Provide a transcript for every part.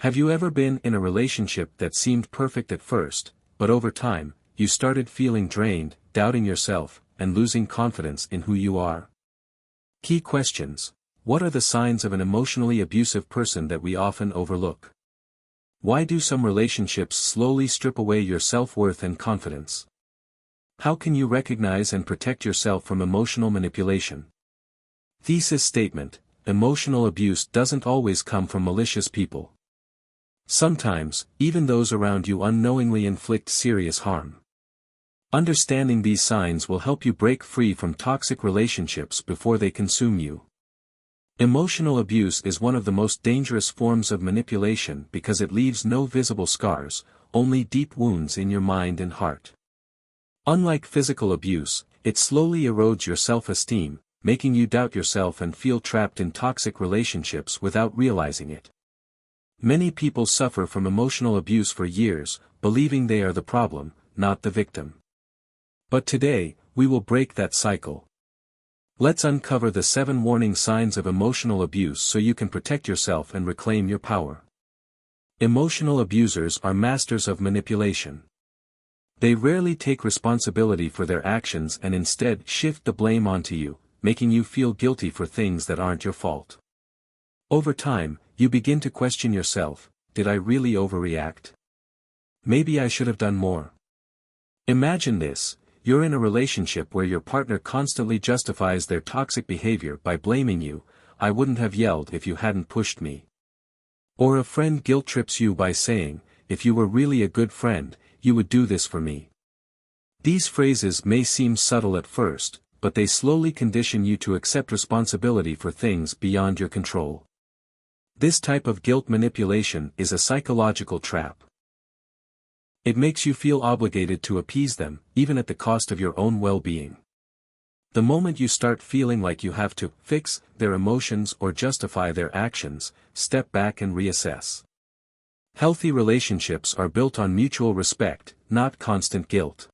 Have you ever been in a relationship that seemed perfect at first, but over time, you started feeling drained, doubting yourself, and losing confidence in who you are? Key questions. What are the signs of an emotionally abusive person that we often overlook? Why do some relationships slowly strip away your self-worth and confidence? How can you recognize and protect yourself from emotional manipulation? Thesis statement: emotional abuse doesn't always come from malicious people. Sometimes, even those around you unknowingly inflict serious harm. Understanding these signs will help you break free from toxic relationships before they consume you. Emotional abuse is one of the most dangerous forms of manipulation because it leaves no visible scars, only deep wounds in your mind and heart. Unlike physical abuse, it slowly erodes your self-esteem, making you doubt yourself and feel trapped in toxic relationships without realizing it. Many people suffer from emotional abuse for years, believing they are the problem, not the victim. But today, we will break that cycle. Let's uncover the 7 warning signs of emotional abuse so you can protect yourself and reclaim your power. Emotional abusers are masters of manipulation. They rarely take responsibility for their actions and instead shift the blame onto you, making you feel guilty for things that aren't your fault. Over time, you begin to question yourself: did I really overreact? Maybe I should have done more. Imagine this: you're in a relationship where your partner constantly justifies their toxic behavior by blaming you. I wouldn't have yelled if you hadn't pushed me. Or a friend guilt trips you by saying, if you were really a good friend, you would do this for me. These phrases may seem subtle at first, but they slowly condition you to accept responsibility for things beyond your control. This type of guilt manipulation is a psychological trap. It makes you feel obligated to appease them, even at the cost of your own well-being. The moment you start feeling like you have to fix their emotions or justify their actions, step back and reassess. Healthy relationships are built on mutual respect, not constant guilt.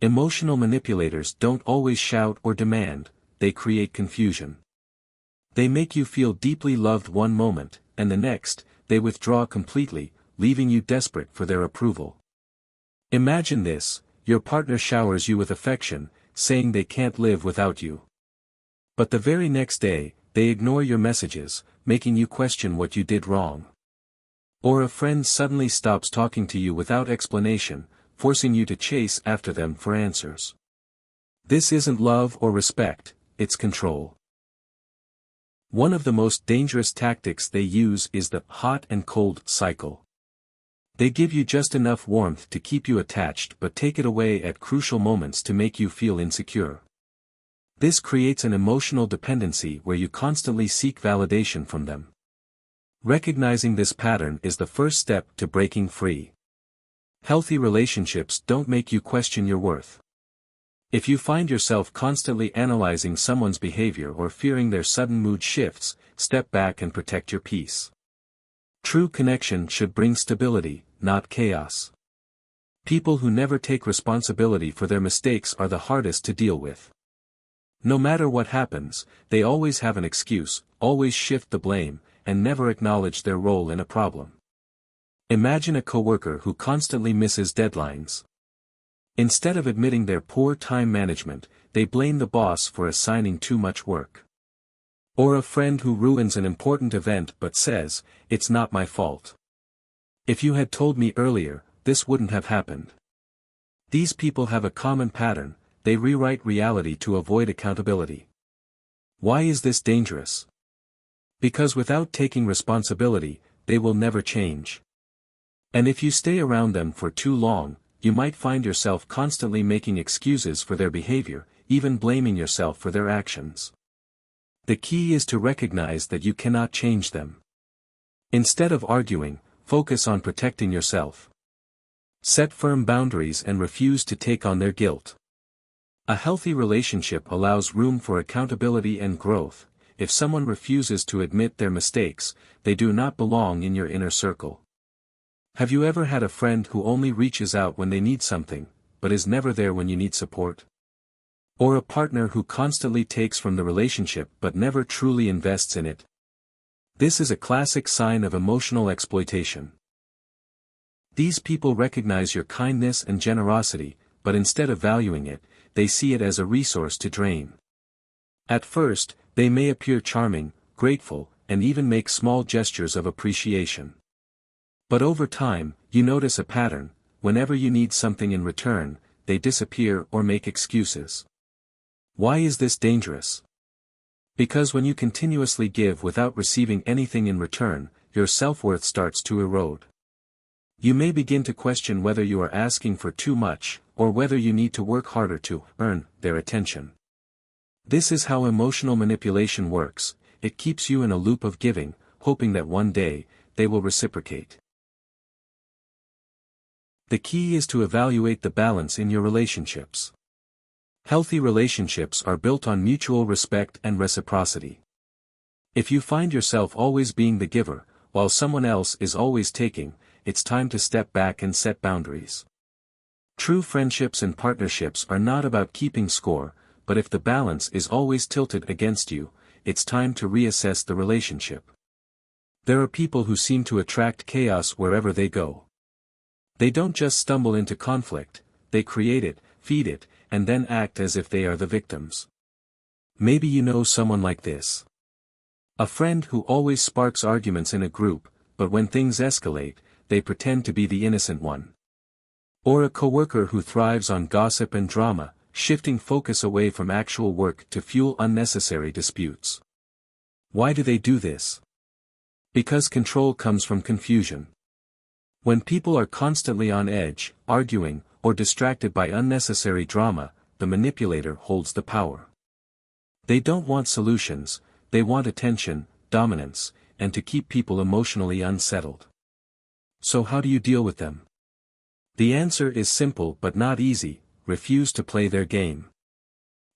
Emotional manipulators don't always shout or demand, they create confusion. They make you feel deeply loved one moment, and the next, they withdraw completely, leaving you desperate for their approval. Imagine this: your partner showers you with affection, saying they can't live without you. But the very next day, they ignore your messages, making you question what you did wrong. Or a friend suddenly stops talking to you without explanation, forcing you to chase after them for answers. This isn't love or respect, it's control. One of the most dangerous tactics they use is the hot and cold cycle. They give you just enough warmth to keep you attached but take it away at crucial moments to make you feel insecure. This creates an emotional dependency where you constantly seek validation from them. Recognizing this pattern is the first step to breaking free. Healthy relationships don't make you question your worth. If you find yourself constantly analyzing someone's behavior or fearing their sudden mood shifts, step back and protect your peace. True connection should bring stability, not chaos. People who never take responsibility for their mistakes are the hardest to deal with. No matter what happens, they always have an excuse, always shift the blame, and never acknowledge their role in a problem. Imagine a coworker who constantly misses deadlines. Instead of admitting their poor time management, they blame the boss for assigning too much work. Or a friend who ruins an important event but says, "It's not my fault. If you had told me earlier, this wouldn't have happened." These people have a common pattern: they rewrite reality to avoid accountability. Why is this dangerous? Because without taking responsibility, they will never change. And if you stay around them for too long, you might find yourself constantly making excuses for their behavior, even blaming yourself for their actions. The key is to recognize that you cannot change them. Instead of arguing, focus on protecting yourself. Set firm boundaries and refuse to take on their guilt. A healthy relationship allows room for accountability and growth. If someone refuses to admit their mistakes, they do not belong in your inner circle. Have you ever had a friend who only reaches out when they need something, but is never there when you need support? Or a partner who constantly takes from the relationship but never truly invests in it? This is a classic sign of emotional exploitation. These people recognize your kindness and generosity, but instead of valuing it, they see it as a resource to drain. At first, they may appear charming, grateful, and even make small gestures of appreciation. But over time, you notice a pattern: whenever you need something in return, they disappear or make excuses. Why is this dangerous? Because when you continuously give without receiving anything in return, your self-worth starts to erode. You may begin to question whether you are asking for too much, or whether you need to work harder to earn their attention. This is how emotional manipulation works. It keeps you in a loop of giving, hoping that one day, they will reciprocate. The key is to evaluate the balance in your relationships. Healthy relationships are built on mutual respect and reciprocity. If you find yourself always being the giver, while someone else is always taking, it's time to step back and set boundaries. True friendships and partnerships are not about keeping score, but if the balance is always tilted against you, it's time to reassess the relationship. There are people who seem to attract chaos wherever they go. They don't just stumble into conflict, they create it, feed it, and then act as if they are the victims. Maybe you know someone like this. A friend who always sparks arguments in a group, but when things escalate, they pretend to be the innocent one. Or a coworker who thrives on gossip and drama, shifting focus away from actual work to fuel unnecessary disputes. Why do they do this? Because control comes from confusion. When people are constantly on edge, arguing, or distracted by unnecessary drama, the manipulator holds the power. They don't want solutions, they want attention, dominance, and to keep people emotionally unsettled. So how do you deal with them? The answer is simple but not easy: refuse to play their game.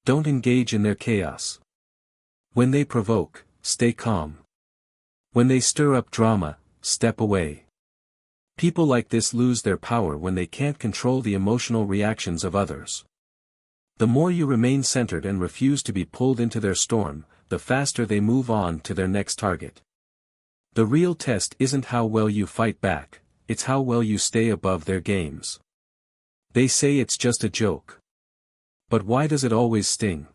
Don't engage in their chaos. When they provoke, stay calm. When they stir up drama, step away. People like this lose their power when they can't control the emotional reactions of others. The more you remain centered and refuse to be pulled into their storm, the faster they move on to their next target. The real test isn't how well you fight back, it's how well you stay above their games. They say it's just a joke. But why does it always sting?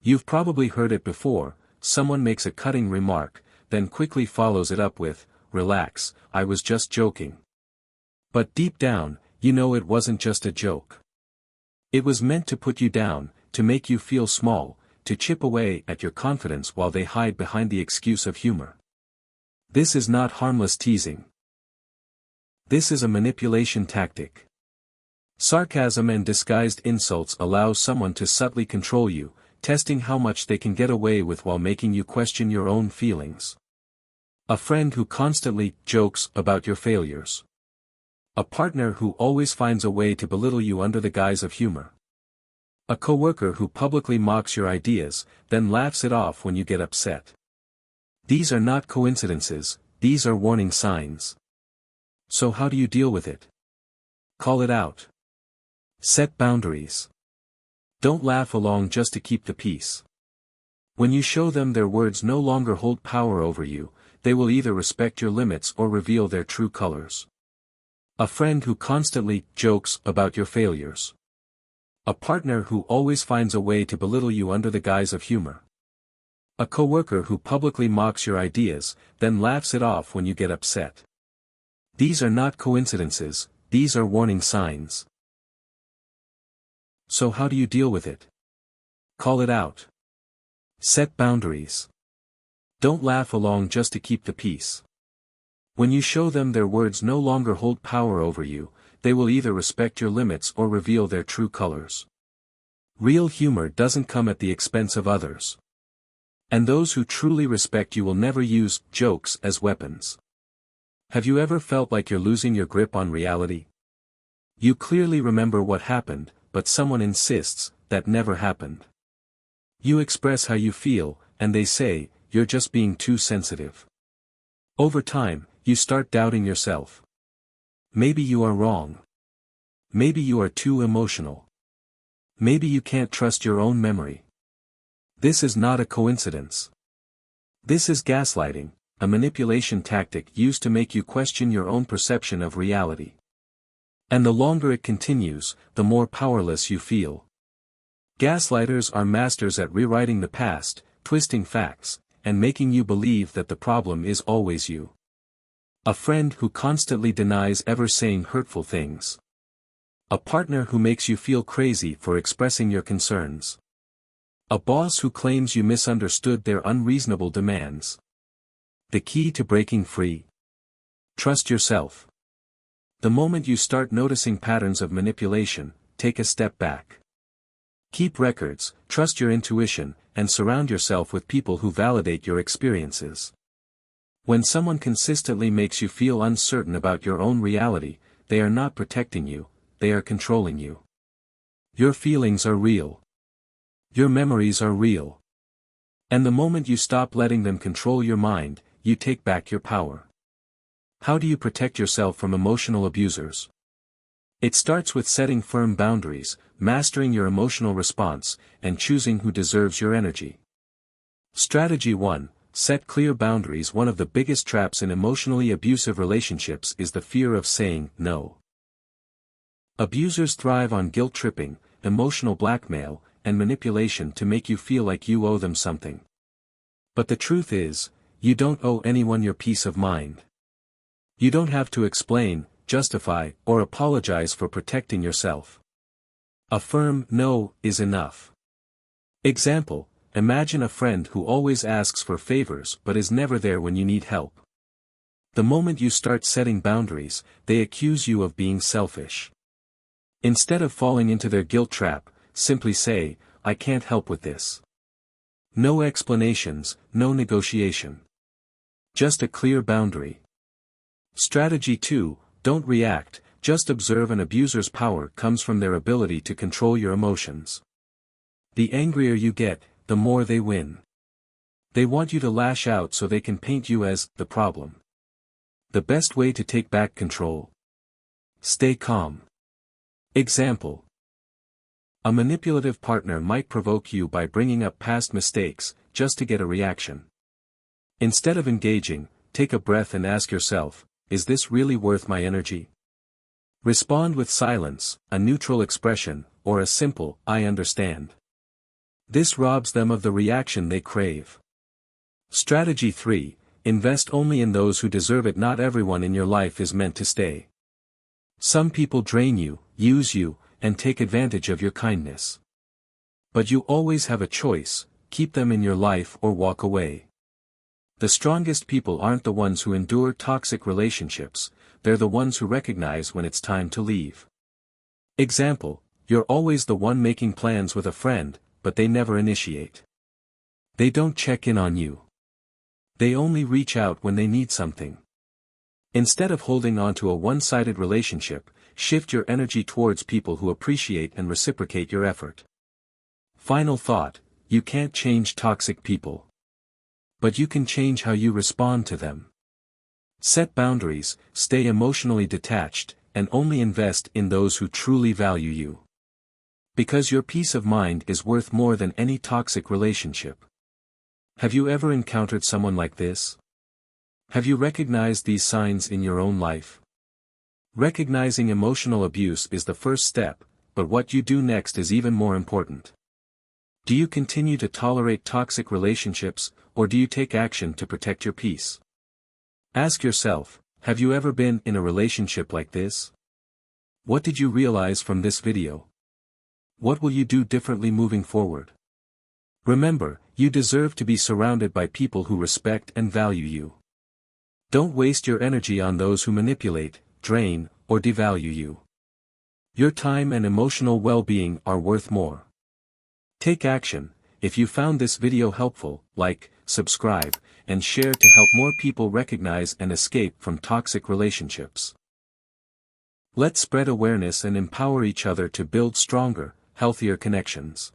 You've probably heard it before: someone makes a cutting remark, then quickly follows it up with, "Relax, I was just joking." But deep down, you know it wasn't just a joke. It was meant to put you down, to make you feel small, to chip away at your confidence while they hide behind the excuse of humor. This is not harmless teasing. This is a manipulation tactic. Sarcasm and disguised insults allow someone to subtly control you, testing how much they can get away with while making you question your own feelings. A friend who constantly jokes about your failures. A partner who always finds a way to belittle you under the guise of humor. A coworker who publicly mocks your ideas, then laughs it off when you get upset. These are not coincidences, these are warning signs. So how do you deal with it? Call it out. Set boundaries. Don't laugh along just to keep the peace. When you show them their words no longer hold power over you, they will either respect your limits or reveal their true colors. A friend who constantly jokes about your failures. A partner who always finds a way to belittle you under the guise of humor. A coworker who publicly mocks your ideas, then laughs it off when you get upset. These are not coincidences, these are warning signs. So how do you deal with it? Call it out. Set boundaries. Don't laugh along just to keep the peace. When you show them their words no longer hold power over you, they will either respect your limits or reveal their true colors. Real humor doesn't come at the expense of others. And those who truly respect you will never use jokes as weapons. Have you ever felt like you're losing your grip on reality? You clearly remember what happened, but someone insists that never happened. You express how you feel, and they say, "You're just being too sensitive." Over time, you start doubting yourself. Maybe you are wrong. Maybe you are too emotional. Maybe you can't trust your own memory. This is not a coincidence. This is gaslighting, a manipulation tactic used to make you question your own perception of reality. And the longer it continues, the more powerless you feel. Gaslighters are masters at rewriting the past, twisting facts, and making you believe that the problem is always you. A friend who constantly denies ever saying hurtful things. A partner who makes you feel crazy for expressing your concerns. A boss who claims you misunderstood their unreasonable demands. The key to breaking free. Trust yourself. The moment you start noticing patterns of manipulation, take a step back. Keep records, trust your intuition, and surround yourself with people who validate your experiences. When someone consistently makes you feel uncertain about your own reality, they are not protecting you, they are controlling you. Your feelings are real. Your memories are real. And the moment you stop letting them control your mind, you take back your power. How do you protect yourself from emotional abusers? It starts with setting firm boundaries, mastering your emotional response, and choosing who deserves your energy. Strategy 1. Set clear boundaries. One of the biggest traps in emotionally abusive relationships is the fear of saying no. Abusers thrive on guilt-tripping, emotional blackmail, and manipulation to make you feel like you owe them something. But the truth is, you don't owe anyone your peace of mind. You don't have to explain, justify, or apologize for protecting yourself. A firm no is enough. Example: imagine a friend who always asks for favors but is never there when you need help. The moment you start setting boundaries, they accuse you of being selfish. Instead of falling into their guilt trap, simply say, "I can't help with this." No explanations, no negotiation. Just a clear boundary. Strategy 2. Don't react, just observe. An abuser's power comes from their ability to control your emotions. The angrier you get, the more they win. They want you to lash out so they can paint you as the problem. The best way to take back control. Stay calm. Example: a manipulative partner might provoke you by bringing up past mistakes, just to get a reaction. Instead of engaging, take a breath and ask yourself, is this really worth my energy? Respond with silence, a neutral expression, or a simple, "I understand." This robs them of the reaction they crave. Strategy 3. Invest only in those who deserve it. Not everyone in your life is meant to stay. Some people drain you, use you, and take advantage of your kindness. But you always have a choice: keep them in your life or walk away. The strongest people aren't the ones who endure toxic relationships, they're the ones who recognize when it's time to leave. Example: you're always the one making plans with a friend, but they never initiate. They don't check in on you. They only reach out when they need something. Instead of holding on to a one-sided relationship, shift your energy towards people who appreciate and reciprocate your effort. Final thought: you can't change toxic people. But you can change how you respond to them. Set boundaries, stay emotionally detached, and only invest in those who truly value you. Because your peace of mind is worth more than any toxic relationship. Have you ever encountered someone like this? Have you recognized these signs in your own life? Recognizing emotional abuse is the first step, but what you do next is even more important. Do you continue to tolerate toxic relationships, or do you take action to protect your peace? Ask yourself, have you ever been in a relationship like this? What did you realize from this video? What will you do differently moving forward? Remember, you deserve to be surrounded by people who respect and value you. Don't waste your energy on those who manipulate, drain, or devalue you. Your time and emotional well-being are worth more. Take action. If you found this video helpful, like, subscribe, and share to help more people recognize and escape from toxic relationships. Let's spread awareness and empower each other to build stronger, healthier connections.